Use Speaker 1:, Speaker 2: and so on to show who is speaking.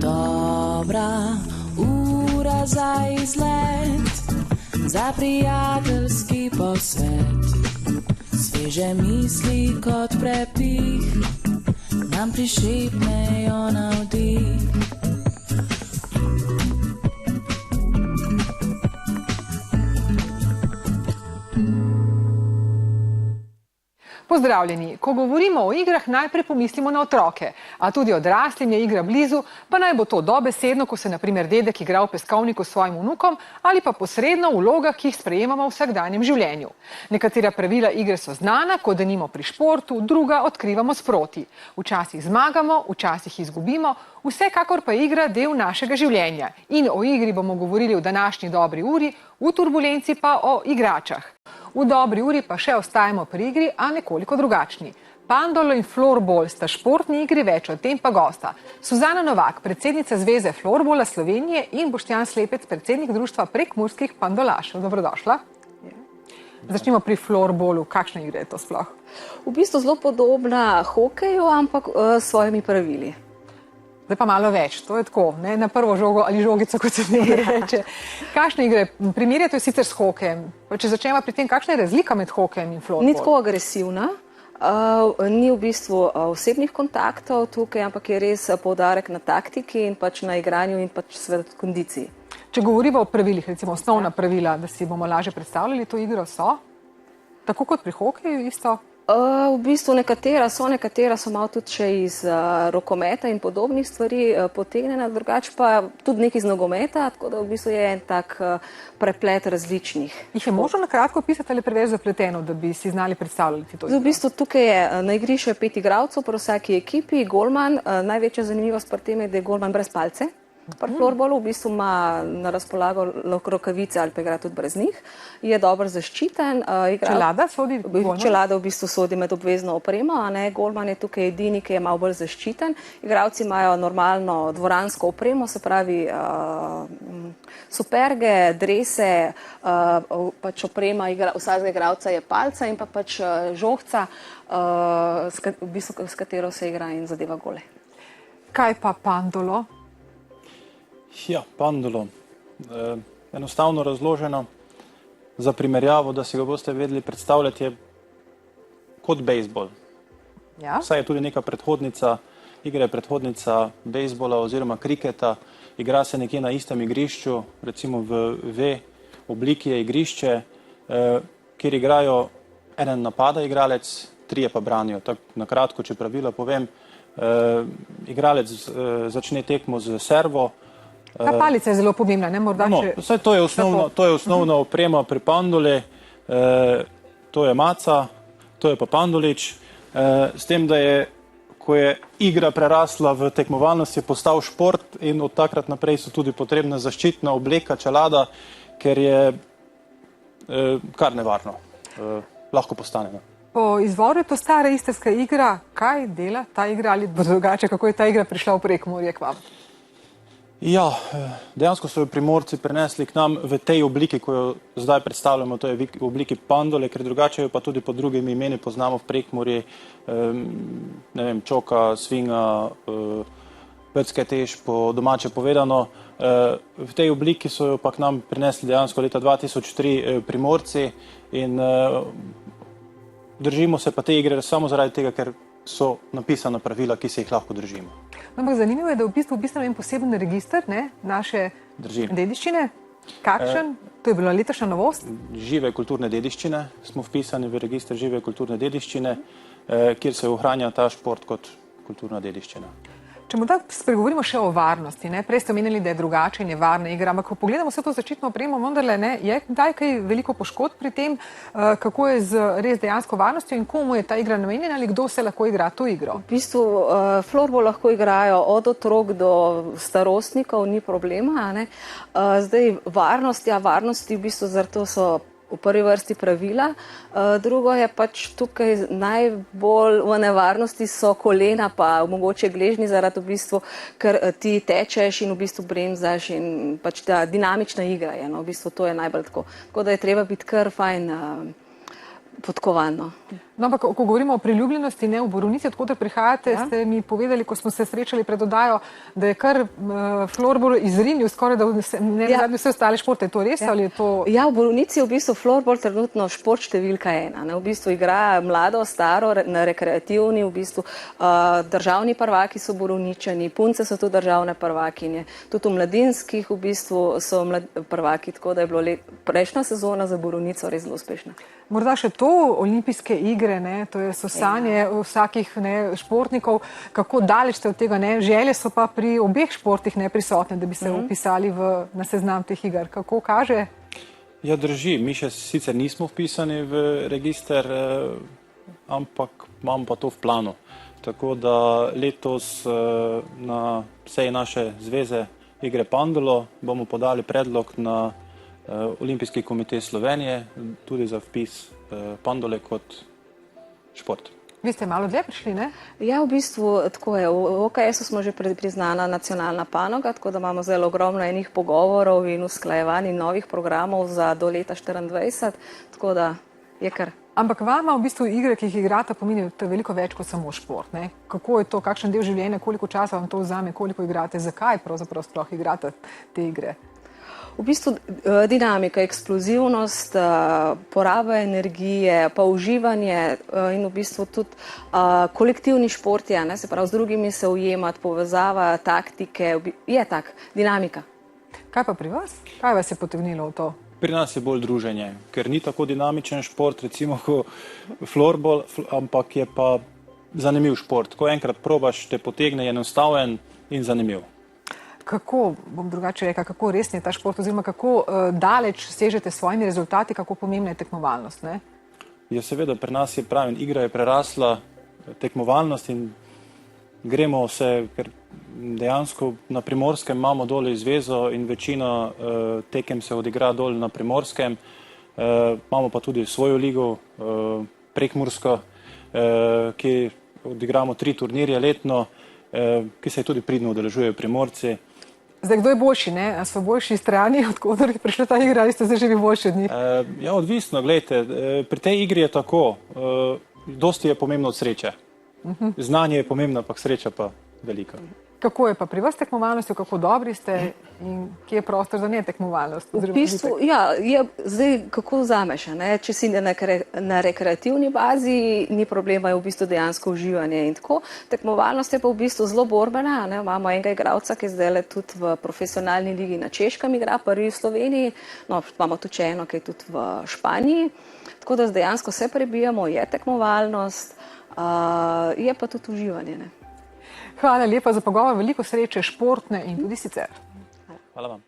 Speaker 1: Dobra ura za izlet, za prijateljski posvet. Sveže misli kot prepih nam prišipnejo na vdih.
Speaker 2: Pozdravljeni! Ko govorimo o igrah, najprej pomislimo na otroke, a tudi odraslim je igra blizu, pa naj bo to dobesedno, ko se na primer dedek igra v peskovniku s svojim vnukom, ali pa posredno v vlogah, ki jih sprejemamo v vsakdanjem življenju. Nekatera pravila igre so znana, kot denimo pri športu, druga odkrivamo sproti. Včasih zmagamo, včasih izgubimo, vsekakor pa je igra del našega življenja. In o igri bomo govorili v današnji dobri uri, v turbulenci pa o igračah. V dobri uri pa še ostajamo pri igri, a nekoliko drugačni. Pandolo in floorball sta športni igri, več o tem pa gosta. Suzana Novak, predsednica Zveze floorballa Slovenije, in Boštjan Slepec, predsednik društva prekmurskih pandolašev. Dobrodošla. Začnimo pri floorballu. Kakšna igra je to sploh?
Speaker 3: V bistvu zelo podobna hokeju, ampak s svojimi pravili.
Speaker 2: Zdaj pa malo več, to je tako, ne? Na prvo žogo ali žogico, kot se nekaj reče. Kakšne igre? Primerjate jo sicer s hokejem. Če začnemo pri tem, kakšna je razlika med hokejem in floorballom?
Speaker 3: Ni tako agresivna, ni v bistvu osebnih kontaktov tukaj, ampak je res poudarek na taktiki in pač na igranju in pač seveda kondiciji.
Speaker 2: Če govorimo o pravilih, recimo osnovna pravila, da si bomo lažje predstavljali to igro, so? Tako kot pri hokeju isto?
Speaker 3: V bistvu nekatera so malo tudi še iz rokometa in podobnih stvari potegnjena, drugače pa tudi nekaj iz nogometa, tako da v bistvu je en tak preplet različnih.
Speaker 2: Jih je možno na kratko opisati ali preveč zapleteno, da bi si znali predstavljati to igro?
Speaker 3: V bistvu tukaj je na igrišču 5 igralcev, pri vsaki ekipi, golman. Največja zanimivost pri tem je, da je golman brez palce. Pri floorballu v bistvu ima na razpolago rokavice ali pa igra tudi brez njih. Je dobro zaščiten.
Speaker 2: Čelada sodi golman?
Speaker 3: Čelada v bistvu sodi med obvezno opremo, a ne. Golman je tukaj edini, ki je malo bolj zaščiten. Igralci imajo normalno dvoransko opremo, se pravi superge, drese, pač oprema vsakega igralca je palca in pa pač žogica, v bistvu s katero se igra in zadeva gole.
Speaker 2: Kaj pa pandolo?
Speaker 4: Ja, pandolo. Enostavno razloženo, za primerjavo, da si ga boste vedeli predstavljati, je kot bejzbol.
Speaker 2: Ja.
Speaker 4: Saj je tudi neka predhodnica, igra je predhodnica bejzbola oziroma kriketa, igra se nekje na istem igrišču, recimo v V obliki je igrišče, kjer igrajo eden napada igralec, 3 pa branijo. Tako na kratko, če pravila povem, igralec začne tekmo z servo.
Speaker 2: Ta palica je zelo pomembna, ne? Morda če...
Speaker 4: To je osnovna oprema pri pandoli, to je maca, to je pa pandolič, s tem, da je, ko je igra prerasla v tekmovalnost, je postal šport in od takrat naprej so tudi potrebna zaščitna obleka, čelada, ker je kar nevarno, lahko postane.
Speaker 2: Po izvoru je to stara istrska igra. Kaj dela ta igra ali drugače, kako je ta igra prišla v Prekmurje k vam?
Speaker 4: Ja, dejansko so jo Primorci prenesli k nam v tej obliki, ko jo zdaj predstavljamo, to je v obliki pandole, ker drugače jo pa tudi pod drugimi imeni poznamo v Prekmurju, ne vem, čoka, svinga, becketež, po domače povedano. V tej obliki so jo pa k nam prinesli dejansko leta 2003 Primorci in držimo se pa te igre samo zaradi tega, ker so napisana pravila, ki se jih lahko držimo.
Speaker 2: Ampak zanimivo je, da v bistvu poseben register naše dediščine. Kakšen? To je bila letošnja novost?
Speaker 4: Žive kulturne dediščine smo vpisani v register žive kulturne dediščine, kjer se ohranja ta šport kot kulturna dediščina.
Speaker 2: Če morda spregovorimo še o varnosti, ne? Prej ste omenili, da je drugače in je varna igra, ampak ko pogledamo vse to zaščitno opremo, vendarle, ne, je kdaj kaj veliko poškodb pri tem, kako je z res dejansko varnostjo in komu je ta igra namenjena ali kdo se lahko igra to igro?
Speaker 3: V bistvu floorball lahko igrajo od otrok do starostnikov, ni problema, ne. Zdaj varnosti v bistvu zato so v prvi vrsti pravila, drugo je pač tukaj najbolj v nevarnosti so kolena pa mogoče gležnji zaradi v bistvu, ker ti tečeš in v bistvu bremzaš in pač ta dinamična igra je, no, v bistvu to je najbolj tako. Tako da je treba biti kar fajn podkovano.
Speaker 2: No, ampak, ko govorimo o priljubljenosti, ne v Borovnici, odkot prihajate, ste mi povedali, ko smo se srečali pred oddajo, da je kar florbol izrinil skoraj, da ne nazadnje vse ostale športe. Je to res ali je to?
Speaker 3: Ja, v Borovnici je v bistvu florbol trenutno šport številka 1. Ne? V bistvu igra mlado, staro, na rekreativni, v bistvu državni prvaki so Borovničani, punce so tudi državne prvakinje, tudi v mladinskih v bistvu so prvaki, tako da je bilo prejšnja sezona za Borovnico res zelo uspešna.
Speaker 2: Morda še to, olimpijske igre, ne, to so sanje vsakih športnikov, kako daleč ste od tega, ne, želje so pa pri obeh športih prisotne, da bi se upisali na seznam teh iger. Kako kaže?
Speaker 4: Ja, drži, mi še sicer nismo vpisani v register, ampak imamo pa to v planu. Tako da letos na seji naše zveze Igre Pandolo bomo podali predlog na Olimpijski komitej Slovenije, tudi za vpis pandole kot šport.
Speaker 2: Vi ste malo dlje prišli, ne?
Speaker 3: Ja, v bistvu tako je. V OKS-u smo že priznana nacionalna panoga, tako da imamo zelo ogromno enih pogovorov in usklajevanj in novih programov za do leta 2024, tako da je kar.
Speaker 2: Ampak vama v bistvu igre, ki jih igrate, pomenijo veliko več kot samo šport, ne? Kako je to, kakšen del življenja, koliko časa vam to vzame, koliko igrate, zakaj pravzaprav sploh igrate te igre?
Speaker 3: V bistvu dinamika, eksplozivnost, poraba energije, pa uživanje in v bistvu tudi kolektivni šport je, se pravi, z drugimi se ujemati, povezava, taktike, je tak, dinamika.
Speaker 2: Kaj pa pri vas? Kaj vas je potegnilo v to?
Speaker 4: Pri nas je bolj druženje, ker ni tako dinamičen šport, recimo kot florbol, ampak je pa zanimiv šport. Ko enkrat probaš, te potegne, je enostaven in zanimiv.
Speaker 2: Kako, bom drugače rekla, kako resni je ta šport, oziroma kako daleč sežete s svojimi rezultati, kako pomembna je tekmovalnost, ne?
Speaker 4: Ja, seveda, pri nas je pravim, igra je prerasla tekmovalnost in gremo se, ker dejansko na Primorskem imamo dole zvezo in večina tekem se odigra dol na Primorskem. Imamo pa tudi svojo ligo, prekmursko, ki odigramo 3 turnirje letno, ki se tudi pridno udeležujejo Primorci.
Speaker 2: Zdaj, kdo je boljši, ne? A so boljši strani, odkudar je prišla ta igra, ali ste zdaj že vi boljši od njih?
Speaker 4: Ja, odvisno, gledajte, pri tej igri je tako, dosti je pomembno od sreče. Znanje je pomembno, ampak sreča pa velika.
Speaker 2: Kako je pa pri vas tekmovalnostjo, kako dobri ste in kje je prostor za netekmovalnost?
Speaker 3: V bistvu, ja, zdaj kako vzameš, ne? Če si na rekreativni bazi, ni problema, je v bistvu dejansko uživanje in tako. Tekmovalnost je pa v bistvu zelo borbena, ne? Imamo enega igralca, ki zdaj tudi v profesionalni ligi na Češkem igra, prvi v Sloveniji, no, imamo tudi eno, ki je tudi v Španiji, tako da dejansko se prebijamo, je tekmovalnost, je pa tudi uživanje, ne?
Speaker 2: Hvala lepa za pogovor, veliko sreče športne in tudi sicer.
Speaker 4: Hvala vam.